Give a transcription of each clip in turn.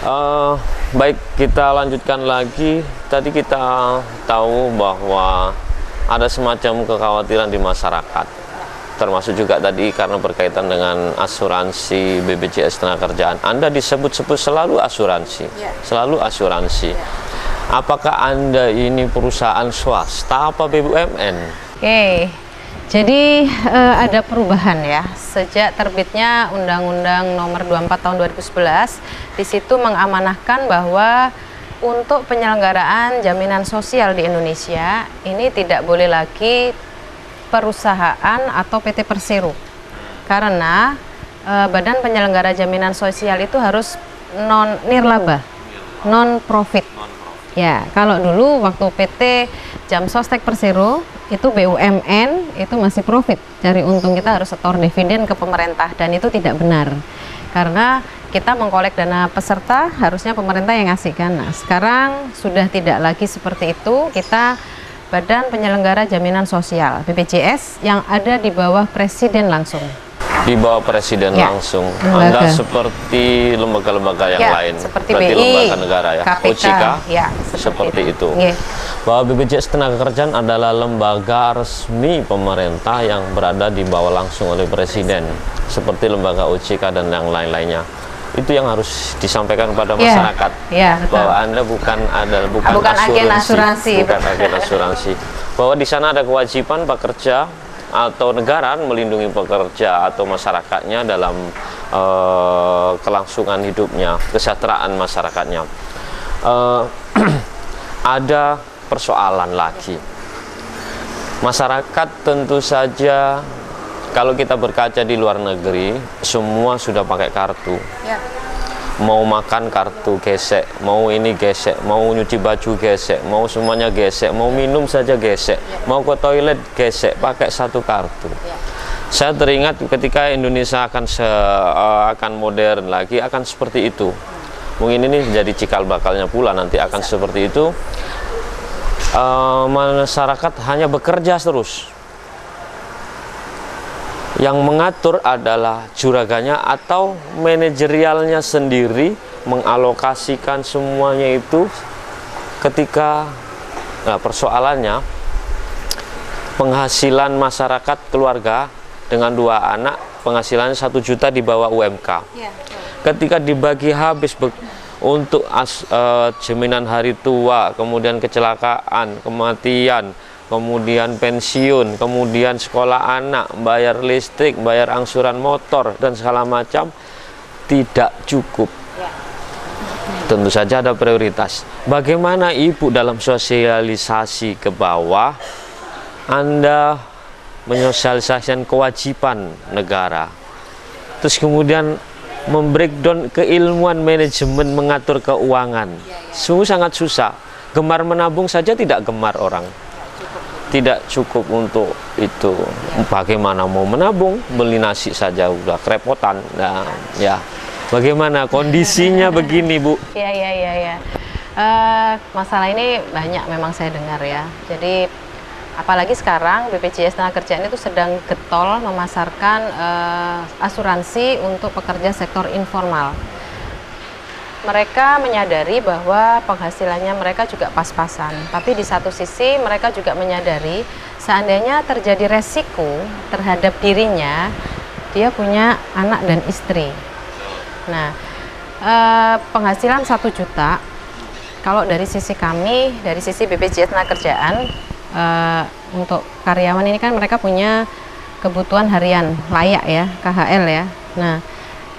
Eh, Baik, kita lanjutkan lagi. Tadi kita tahu bahwa ada semacam kekhawatiran di masyarakat, termasuk juga tadi karena berkaitan dengan asuransi BPJS Tenagakerjaan. Anda disebut-sebut selalu asuransi, selalu asuransi. Apakah Anda ini perusahaan swasta apa BUMN? Oke, jadi ada perubahan ya sejak terbitnya Undang-Undang Nomor 24 Tahun 2011. Di situ mengamanahkan bahwa untuk penyelenggaraan jaminan sosial di Indonesia ini tidak boleh lagi perusahaan atau PT Persero, karena Badan Penyelenggara Jaminan Sosial itu harus nirlaba, non profit. Ya, kalau dulu waktu PT Jam Sostek Persero itu BUMN itu masih profit, cari untung, kita harus setor dividen ke pemerintah, dan itu tidak benar karena kita mengkolek dana peserta harusnya pemerintah yang ngasihkan. Nah, sekarang sudah tidak lagi seperti itu. Kita Badan Penyelenggara Jaminan Sosial BPJS yang ada di bawah Presiden langsung. Di bawah Presiden Ya, langsung. lembaga. Anda seperti lembaga-lembaga yang Ya, lain, seperti berarti BI, lembaga negara ya, KPK, OJK, ya, seperti itu. Yeah. Bahwa BPJS Tenagakerjaan adalah lembaga resmi pemerintah yang berada di bawah langsung oleh Presiden, seperti lembaga OJK dan yang lain-lainnya. Itu yang harus disampaikan kepada masyarakat, betul. bahwa Anda bukan agen asuransi, bukan agen asuransi, bahwa di sana ada kewajiban pekerja atau negara melindungi pekerja atau masyarakatnya dalam kelangsungan hidupnya, kesejahteraan masyarakatnya. Ada persoalan lagi. Masyarakat tentu saja, kalau kita berkaca di luar negeri, semua sudah pakai kartu. Mau makan kartu gesek, mau ini gesek, mau nyuci baju gesek, mau semuanya gesek, mau minum saja gesek, mau ke toilet gesek, pakai satu kartu. Saya teringat ketika Indonesia akan modern lagi, akan seperti itu. Mungkin ini jadi cikal bakalnya pula, nanti akan seperti itu. Masyarakat hanya bekerja terus. Yang mengatur adalah juraganya atau manajerialnya sendiri, mengalokasikan semuanya itu. Ketika persoalannya penghasilan masyarakat keluarga dengan 2 anak, penghasilannya 1 juta di bawah UMK. Ketika dibagi habis untuk jaminan hari tua, kemudian kecelakaan, kematian, kemudian pensiun, kemudian sekolah anak, bayar listrik, bayar angsuran motor, dan segala macam, tidak cukup. Tentu saja ada prioritas. Bagaimana Ibu dalam sosialisasi ke bawah, Anda menyosialisasikan kewajiban negara, terus kemudian membreakdown keilmuan manajemen mengatur keuangan. Sungguh sangat susah. Gemar menabung saja tidak gemar orang. Tidak cukup untuk itu. Bagaimana mau menabung? Beli nasi saja udah kerepotan. Nah, ya. Bagaimana kondisinya begini, Bu? Ya. Masalah ini banyak memang saya dengar ya. Jadi apalagi sekarang BPJS Tenagakerjaan itu sedang getol memasarkan asuransi untuk pekerja sektor informal. Mereka menyadari bahwa penghasilannya mereka juga pas-pasan, tapi di satu sisi mereka juga menyadari seandainya terjadi resiko terhadap dirinya, dia punya anak dan istri. Nah, penghasilan 1 juta, kalau dari sisi kami, dari sisi BPJS Tenagakerjaan, untuk karyawan ini kan mereka punya kebutuhan harian layak ya, KHL ya. Nah,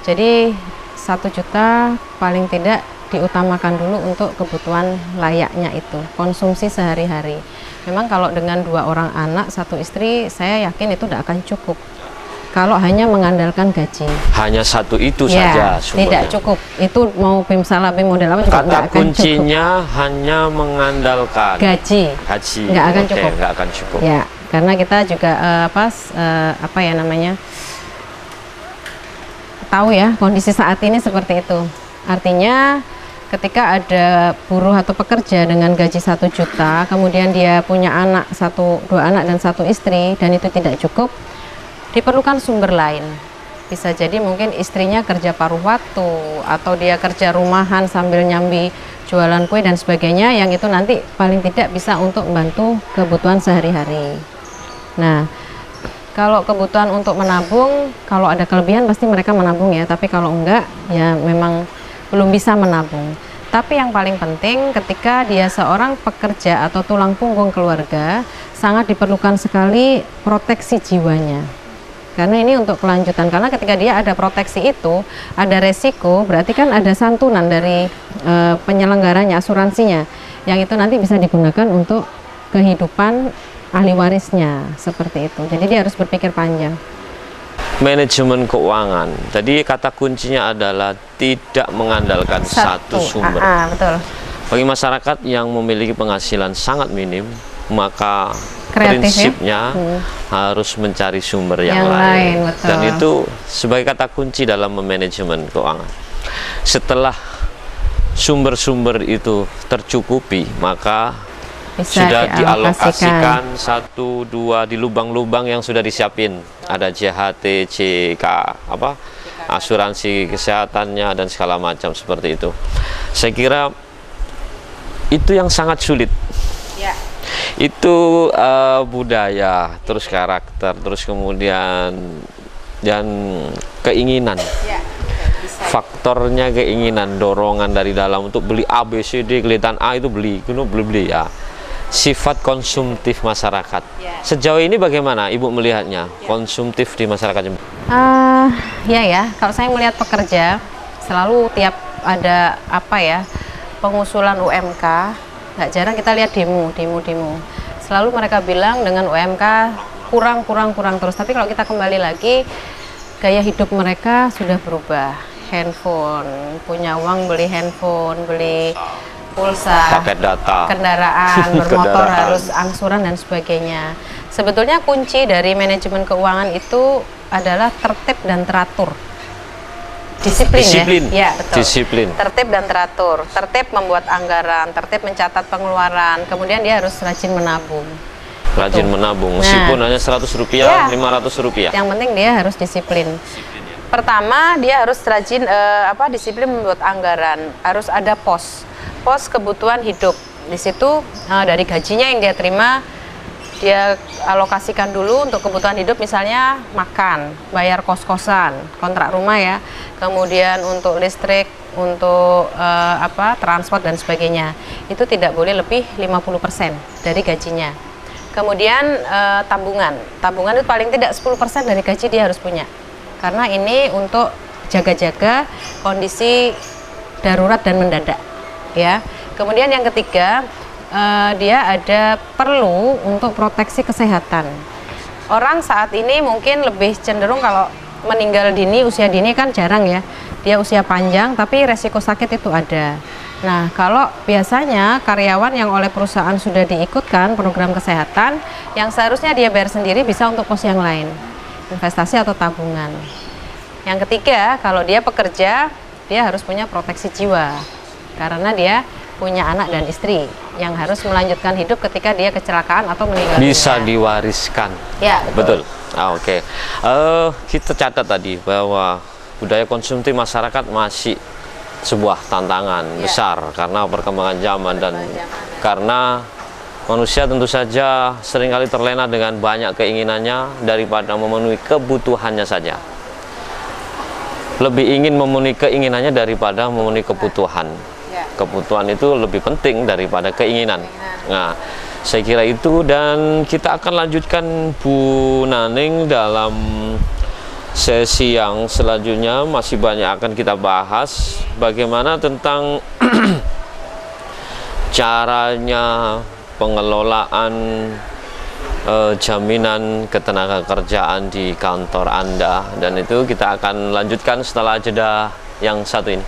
jadi 1 juta paling tidak diutamakan dulu untuk kebutuhan layaknya itu, konsumsi sehari-hari. Memang kalau dengan 2 orang anak, 1 istri, saya yakin itu tidak akan cukup kalau hanya mengandalkan gaji. Hanya satu itu saja sumbernya. Tidak cukup. Itu mau BIM salah, BIM model apa juga nggak akan cukup. Kata kuncinya hanya mengandalkan gaji. Nggak akan cukup. Nggak akan cukup. Ya, karena kita juga tahu ya kondisi saat ini seperti itu. Artinya ketika ada buruh atau pekerja dengan gaji 1 juta, kemudian dia punya anak 2 anak dan 1 istri, dan itu tidak cukup, diperlukan sumber lain. Bisa jadi mungkin istrinya kerja paruh waktu atau dia kerja rumahan sambil nyambi jualan kue dan sebagainya, yang itu nanti paling tidak bisa untuk membantu kebutuhan sehari-hari. Nah, kalau kebutuhan untuk menabung, kalau ada kelebihan pasti mereka menabung ya, tapi kalau enggak ya memang belum bisa menabung. Tapi yang paling penting ketika dia seorang pekerja atau tulang punggung keluarga, sangat diperlukan sekali proteksi jiwanya. Karena ini untuk kelanjutan, karena ketika dia ada proteksi itu, ada resiko, berarti kan ada santunan dari penyelenggaranya, asuransinya, yang itu nanti bisa digunakan untuk kehidupan ahli warisnya, seperti itu. Jadi dia harus berpikir panjang. Manajemen keuangan. Jadi kata kuncinya adalah tidak mengandalkan satu sumber. Betul. Bagi masyarakat yang memiliki penghasilan sangat minim, maka Kreatif, prinsipnya harus mencari sumber yang lain. Betul. Dan itu sebagai kata kunci dalam manajemen keuangan. Setelah sumber-sumber itu tercukupi, maka bisa sudah dialokasikan 1, 2 di lubang-lubang yang sudah disiapin. Ada JHT, JK, asuransi kesehatannya dan segala macam seperti itu. Saya kira itu yang sangat sulit. Ya. Itu budaya, terus karakter, terus kemudian dan keinginan. Ya. Faktornya keinginan, dorongan dari dalam untuk beli A, B, C, D, kelihatan A itu beli, beli ya. Sifat konsumtif masyarakat. Sejauh ini bagaimana Ibu melihatnya konsumtif di masyarakat Jember? Ya, kalau saya melihat pekerja selalu tiap ada pengusulan UMK, nggak jarang kita lihat demo. Selalu mereka bilang dengan UMK kurang terus. Tapi kalau kita kembali lagi, gaya hidup mereka sudah berubah. Handphone, punya uang beli handphone, beli pulsa, paket data, kendaraan, bermotor harus angsuran dan sebagainya. Sebetulnya kunci dari manajemen keuangan itu adalah tertib dan teratur. Disiplin. Ya, betul. Disiplin. Tertib dan teratur. Tertib membuat anggaran, tertib mencatat pengeluaran, kemudian dia harus rajin menabung. Rajin menabung, meskipun hanya Rp100, Rp500. Yang penting dia harus disiplin. Pertama, dia harus rajin disiplin membuat anggaran. Harus ada pos kebutuhan hidup. Di situ dari gajinya yang dia terima, dia alokasikan dulu untuk kebutuhan hidup, misalnya makan, bayar kos-kosan, kontrak rumah ya. Kemudian untuk listrik, untuk transport dan sebagainya. Itu tidak boleh lebih 50% dari gajinya. Kemudian tabungan itu paling tidak 10% dari gaji dia harus punya. Karena ini untuk jaga-jaga kondisi darurat dan mendadak. Ya, kemudian yang ketiga, dia ada perlu untuk proteksi kesehatan. Orang saat ini mungkin lebih cenderung kalau meninggal dini, usia dini kan jarang ya. Dia usia panjang, tapi resiko sakit itu ada. Nah, kalau biasanya karyawan yang oleh perusahaan sudah diikutkan program kesehatan, yang seharusnya dia bayar sendiri bisa untuk pos yang lain, investasi atau tabungan. Yang ketiga, kalau dia pekerja, dia harus punya proteksi jiwa. Karena dia punya anak dan istri yang harus melanjutkan hidup ketika dia kecelakaan atau meninggal dunia. Bisa diwariskan. Ya, betul. Oke. Kita catat tadi bahwa budaya konsumtif masyarakat masih sebuah tantangan besar karena perkembangan zaman dan karena manusia tentu saja seringkali terlena dengan banyak keinginannya daripada memenuhi kebutuhannya saja. Lebih ingin memenuhi keinginannya daripada memenuhi kebutuhan. Kebutuhan itu lebih penting daripada keinginan. Nah, saya kira itu, dan kita akan lanjutkan Bu Naning dalam sesi yang selanjutnya. Masih banyak akan kita bahas bagaimana tentang caranya pengelolaan jaminan ketenagakerjaan di kantor Anda, dan itu kita akan lanjutkan setelah jeda yang satu ini.